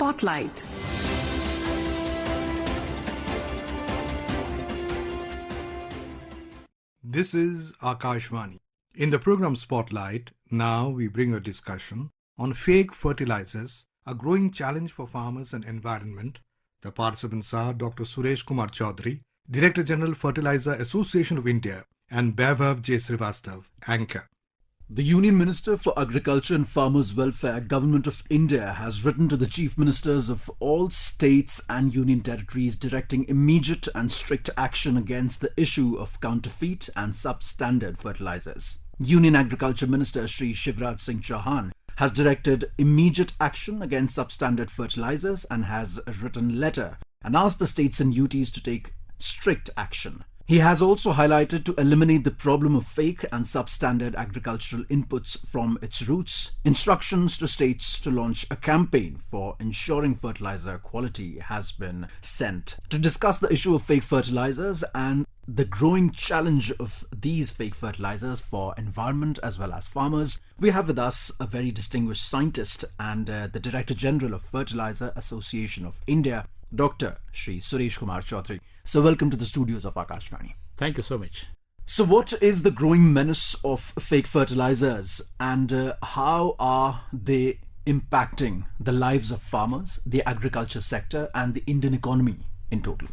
Spotlight. This is Akashvani. In the program Spotlight, now we bring a discussion on fake fertilizers, a growing challenge for farmers and environment. The participants are Dr. Suresh Kumar Chaudhary, Director General Fertilizer Association of India, and Vaibhav J. Srivastava, anchor. The Union Minister for Agriculture and Farmers' Welfare, Government of India, has written to the Chief Ministers of all states and union territories directing immediate and strict action against the issue of counterfeit and substandard fertilizers. Union Agriculture Minister Shri Shivraj Singh Chauhan has directed immediate action against substandard fertilizers and has written a letter and asked the states and UTs to take strict action. He has also highlighted to eliminate the problem of fake and substandard agricultural inputs from its roots. Instructions to states to launch a campaign for ensuring fertilizer quality has been sent. To discuss the issue of fake fertilizers and the growing challenge of these fake fertilizers for environment as well as farmers, we have with us a very distinguished scientist and the Director General of Fertilizer Association of India, Dr. Shri Suresh Kumar Chaudhary. So welcome to the studios of Akashvani. Thank you so much. So what is the growing menace of fake fertilizers and how are they impacting the lives of farmers, the agriculture sector and the Indian economy in total?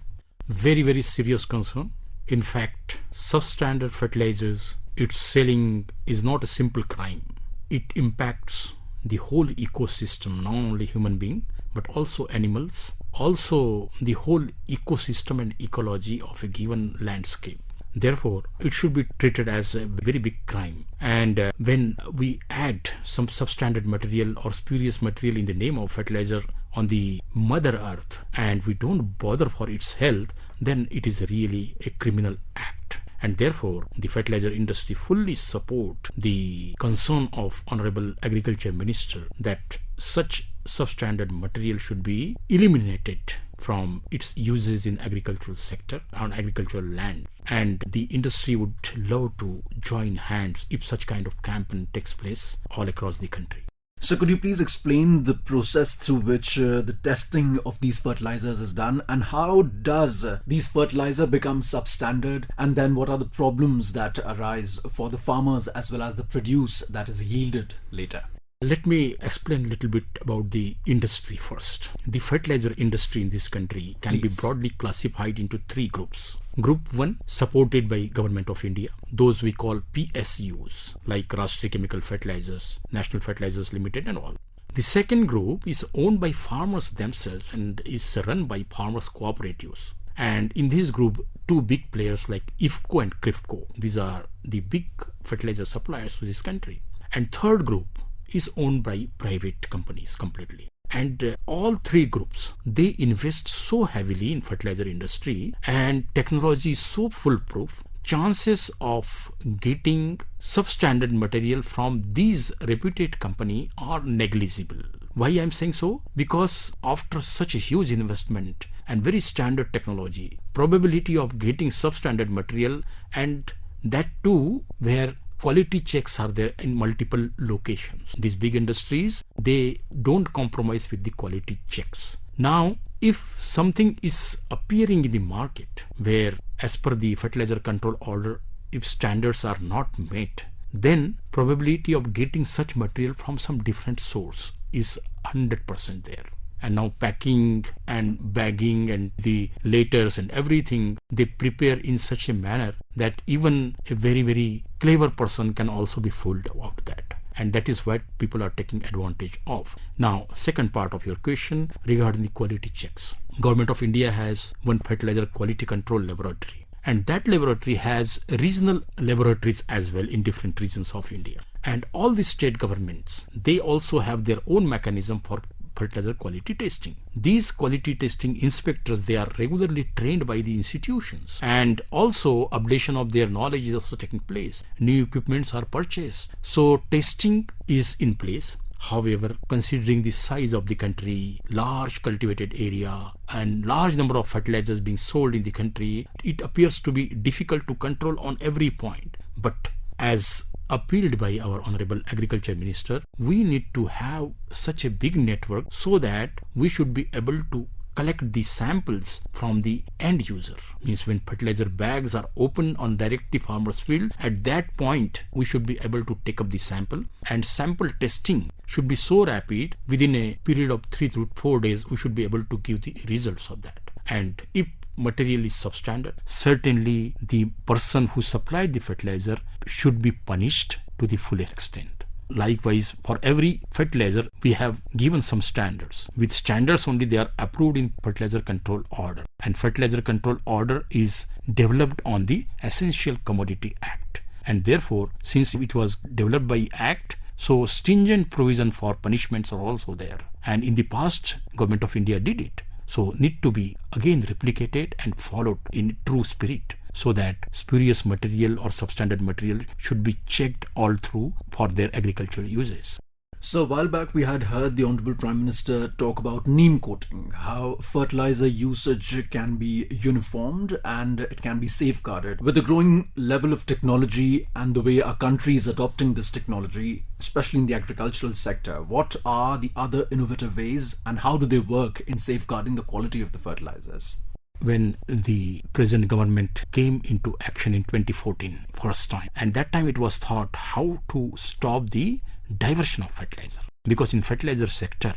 Very, very serious concern. In fact, substandard fertilizers, its selling is not a simple crime. It impacts the whole ecosystem, not only human being, but also animals, also the whole ecosystem and ecology of a given landscape. Therefore, it should be treated as a very big crime. And when we add some substandard material or spurious material in the name of fertilizer on the Mother Earth and we don't bother for its health, then it is really a criminal act. And therefore, the fertilizer industry fully support the concern of Honorable Agriculture Minister that such substandard material should be eliminated from its uses in agricultural sector on agricultural land. And the industry would love to join hands if such kind of campaign takes place all across the country. So could you please explain the process through which the testing of these fertilizers is done and how does these fertilizer become substandard, and then what are the problems that arise for the farmers as well as the produce that is yielded later? Let me explain a little bit about the industry first. The fertilizer industry in this country can be broadly classified into three groups. Group 1, supported by Government of India, those we call PSUs, like Rashtriya Chemical Fertilizers, National Fertilizers Limited and all. The second group is owned by farmers themselves and is run by farmers cooperatives. And in this group, two big players like IFFCO and CRIFCO, these are the big fertilizer suppliers to this country. And third group is owned by private companies completely. And all three groups, they invest so heavily in fertilizer industry and technology is so foolproof, chances of getting substandard material from these reputed company are negligible. Why I am saying so? Because after such a huge investment and very standard technology, probability of getting substandard material, and that too where quality checks are there in multiple locations. These big industries, they don't compromise with the quality checks. Now, if something is appearing in the market where as per the fertilizer control order, if standards are not met, then probability of getting such material from some different source is 100% there. And now packing and bagging and the letters and everything, they prepare in such a manner that even a very, very clever person can also be fooled about that. And that is what people are taking advantage of. Now, second part of your question regarding the quality checks. Government of India has one fertilizer quality control laboratory. And that laboratory has regional laboratories as well in different regions of India. And all the state governments, they also have their own mechanism for fertilizer quality testing. These quality testing inspectors, they are regularly trained by the institutions, and also updation of their knowledge is also taking place. New equipments are purchased. So testing is in place. However, considering the size of the country, large cultivated area and large number of fertilizers being sold in the country, it appears to be difficult to control on every point. But as appealed by our Honorable Agriculture Minister, we need to have such a big network so that we should be able to collect the samples from the end user. Means when fertilizer bags are open on directly farmer's field, at that point we should be able to take up the sample, and sample testing should be so rapid, within a period of 3 to 4 days we should be able to give the results of that. And if material is substandard, certainly the person who supplied the fertilizer should be punished to the full extent. Likewise, for every fertilizer, we have given some standards. With standards only, they are approved in Fertilizer Control Order. And Fertilizer Control Order is developed on the Essential Commodity Act. And therefore, since it was developed by Act, so stringent provision for punishments are also there. And in the past, Government of India did it. So need to be again replicated and followed in true spirit, so that spurious material or substandard material should be checked all through for their agricultural uses. So a while back we had heard the Honorable Prime Minister talk about neem coating, how fertilizer usage can be uniformed and it can be safeguarded. With the growing level of technology and the way our country is adopting this technology, especially in the agricultural sector, what are the other innovative ways and how do they work in safeguarding the quality of the fertilizers? When the present government came into action in 2014 first time, and that time it was thought how to stop the diversion of fertilizer, because in fertilizer sector,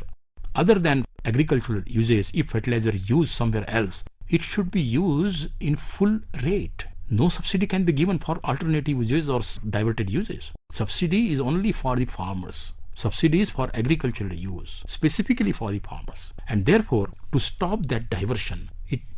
other than agricultural uses, if fertilizer is used somewhere else, it should be used in full rate. No subsidy can be given for alternative uses or diverted uses. Subsidy is only for the farmers. Subsidy is for agricultural use, specifically for the farmers. And therefore, to stop that diversion,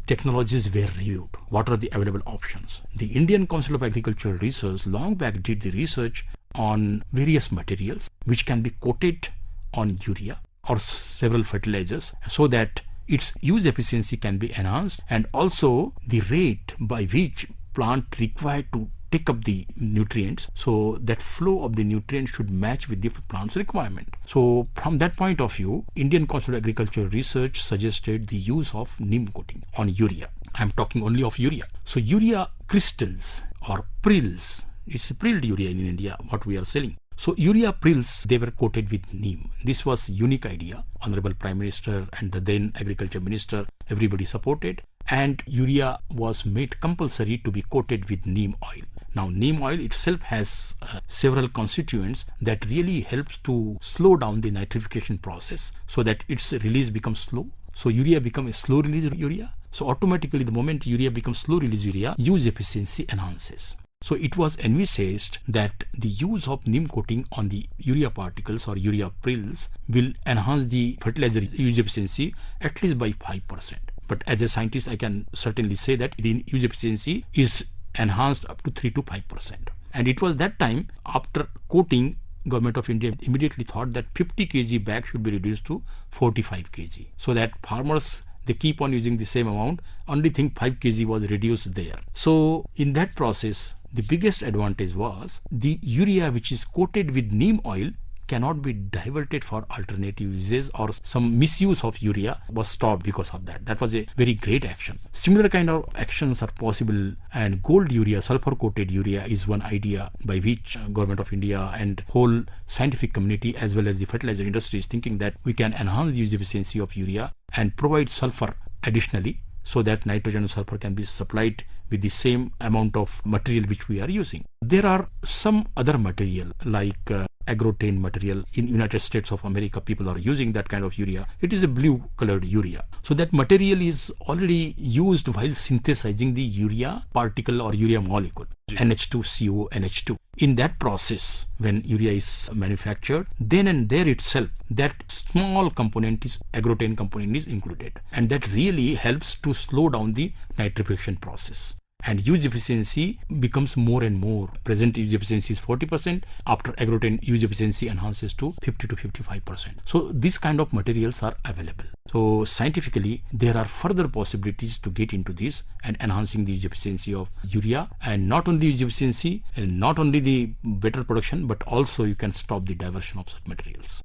technologies were reviewed. What are the available options? The Indian Council of Agricultural Research long back did the research on various materials which can be coated on urea or several fertilizers, so that its use efficiency can be enhanced, and also the rate by which plant required to take up the nutrients, so that flow of the nutrients should match with the plant's requirement. So from that point of view, Indian Council of Agricultural Research suggested the use of neem coating on urea. I am talking only of urea. So urea crystals or prills, it's a prilled urea in India, what we are selling. So urea prills, they were coated with neem. This was unique idea. Honorable Prime Minister and the then Agriculture Minister, everybody supported, and urea was made compulsory to be coated with neem oil. Now neem oil itself has several constituents that really helps to slow down the nitrification process, so that its release becomes slow. So urea becomes a slow release urea. So automatically the moment urea becomes slow release urea, use efficiency enhances. So it was envisaged that the use of neem coating on the urea particles or urea prills will enhance the fertilizer use efficiency at least by 5%. But as a scientist, I can certainly say that the use efficiency is enhanced up to 3 to 5%. And it was that time, after coating, Government of India immediately thought that 50 kg bag should be reduced to 45 kg. So that farmers, they keep on using the same amount, only thing 5 kg was reduced there. So in that process, the biggest advantage was the urea which is coated with neem oil cannot be diverted for alternative uses, or some misuse of urea was stopped because of that. That was a very great action. Similar kind of actions are possible, and gold urea, sulfur coated urea is one idea by which Government of India and whole scientific community as well as the fertilizer industry is thinking that we can enhance the use efficiency of urea and provide sulfur additionally, so that nitrogen and sulfur can be supplied with the same amount of material which we are using. There are some other material like agrotane material. In United States of America, people are using that kind of urea. It is a blue colored urea. So that material is already used while synthesizing the urea particle or urea molecule, NH2CO, NH2. In that process, when urea is manufactured, then and there itself, that small component is agrotane component is included, and that really helps to slow down the nitrification process. And use efficiency becomes more and more. Present use efficiency is 40%. After agrotane, use efficiency enhances to 50 to 55%. So these kind of materials are available. So scientifically, there are further possibilities to get into this and enhancing the use efficiency of urea, and not only use efficiency and not only the better production, but also you can stop the diversion of such materials.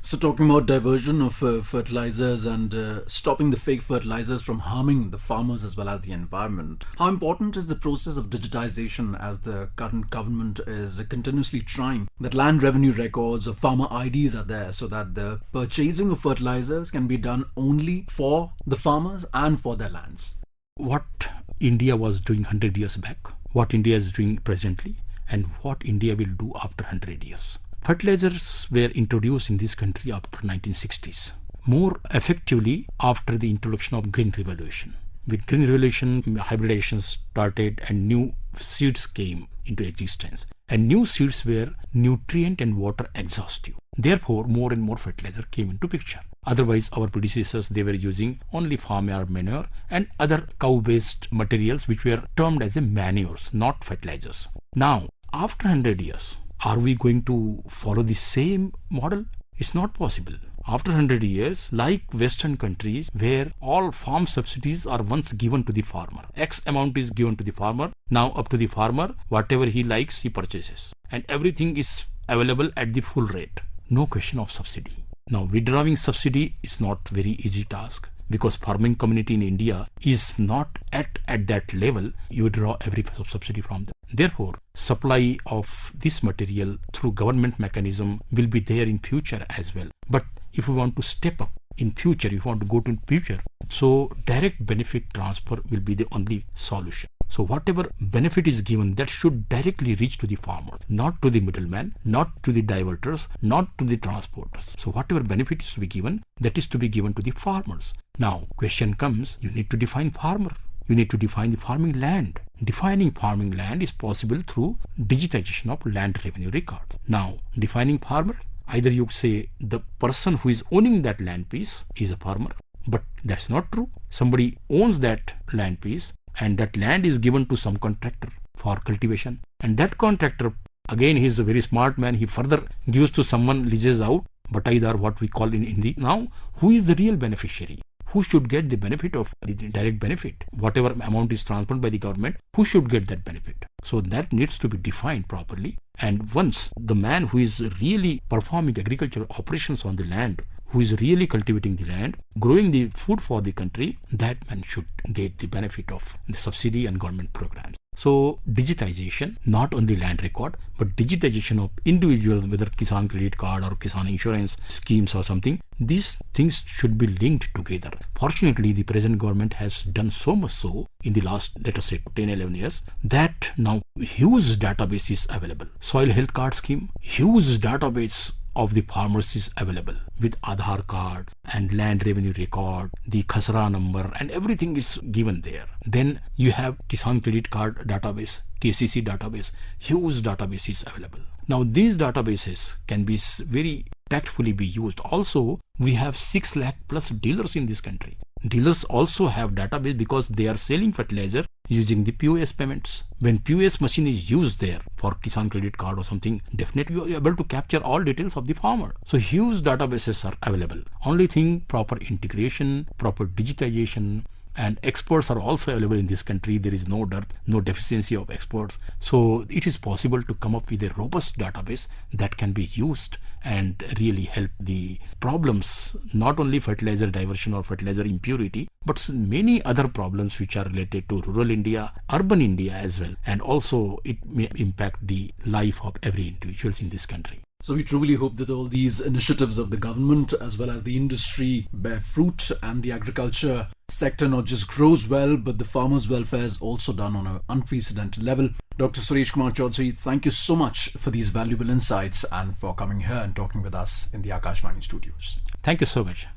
So talking about diversion of fertilizers and stopping the fake fertilizers from harming the farmers as well as the environment, how important is the process of digitization as the current government is continuously trying that land revenue records or farmer IDs are there so that the purchasing of fertilizers can be done only for the farmers and for their lands? What India was doing 100 years back, what India is doing presently, and what India will do after 100 years. Fertilizers were introduced in this country after 1960s, more effectively after the introduction of Green Revolution. With Green Revolution, hybridization started and new seeds came into existence. And new seeds were nutrient and water exhaustive. Therefore, more and more fertilizer came into picture. Otherwise, our predecessors, they were using only farmyard manure and other cow-based materials which were termed as a manures, not fertilizers. Now, after 100 years, are we going to follow the same model? It's not possible. After 100 years, like Western countries where all farm subsidies are once given to the farmer. X amount is given to the farmer. Now up to the farmer, whatever he likes, he purchases. And everything is available at the full rate. No question of subsidy. Now withdrawing subsidy is not very easy task, because farming community in India is not at that level. You withdraw every subsidy from them. Therefore, supply of this material through government mechanism will be there in future as well. But if we want to step up in future, if we want to go to future, so direct benefit transfer will be the only solution. So whatever benefit is given, that should directly reach to the farmer, not to the middleman, not to the diverters, not to the transporters. So whatever benefit is to be given, that is to be given to the farmers. Now, question comes, you need to define farmer. You need to define the farming land. Defining farming land is possible through digitization of land revenue records. Now, defining farmer, either you say the person who is owning that land piece is a farmer, but that's not true. Somebody owns that land piece and that land is given to some contractor for cultivation. And that contractor, again, he is a very smart man. He further gives to someone, leases out, bataidar, what we call in Hindi. Now, who is the real beneficiary? Who should get the benefit of the direct benefit? Whatever amount is transferred by the government, who should get that benefit? So that needs to be defined properly. And once the man who is really performing agricultural operations on the land, who is really cultivating the land, growing the food for the country, that man should get the benefit of the subsidy and government programs. So digitization, not only land record, but digitization of individuals, whether Kisan credit card or Kisan insurance schemes or something, these things should be linked together. Fortunately, the present government has done so much so in the last, let us say, 10-11 years, that now huge database is available. Soil health card scheme, huge database of the farmers is available with Aadhaar card and land revenue record, the khasra number, and everything is given there. Then you have Kisan credit card database, KCC database, huge database is available. Now these databases can be very tactfully be used. Also, we have 6 lakh plus dealers in this country. Dealers also have database because they are selling fertilizer using the POS payments. When POS machine is used there for Kisan credit card or something, definitely you are able to capture all details of the farmer. So huge databases are available. Only thing, proper integration, proper digitization, and experts are also available in this country. There is no dearth, no deficiency of experts. So it is possible to come up with a robust database that can be used and really help the problems, not only fertilizer diversion or fertilizer impurity, but many other problems which are related to rural India, urban India as well. And also it may impact the life of every individual in this country. So we truly hope that all these initiatives of the government as well as the industry bear fruit and the agriculture sector not just grows well, but the farmers' welfare is also done on an unprecedented level. Dr. Suresh Kumar Chaudhary, thank you so much for these valuable insights and for coming here and talking with us in the Akashvani studios. Thank you so much.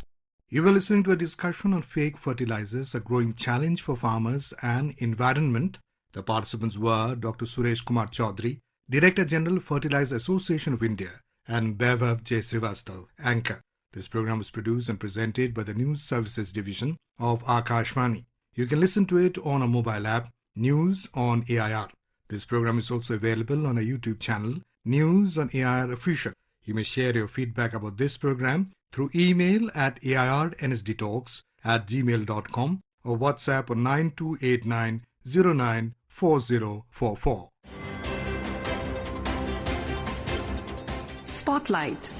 You were listening to a discussion on fake fertilizers, a growing challenge for farmers and environment. The participants were Dr. Suresh Kumar Chaudhary, Director General, Fertilizer Association of India, and Vaibhav J. Srivastava, anchor. This program was produced and presented by the News Services Division of Akashvani. You can listen to it on a mobile app, News on AIR. This program is also available on a YouTube channel, News on AIR Official. You may share your feedback about this program through email at airnsdtalks@gmail.com or WhatsApp on 9289094044. Spotlight.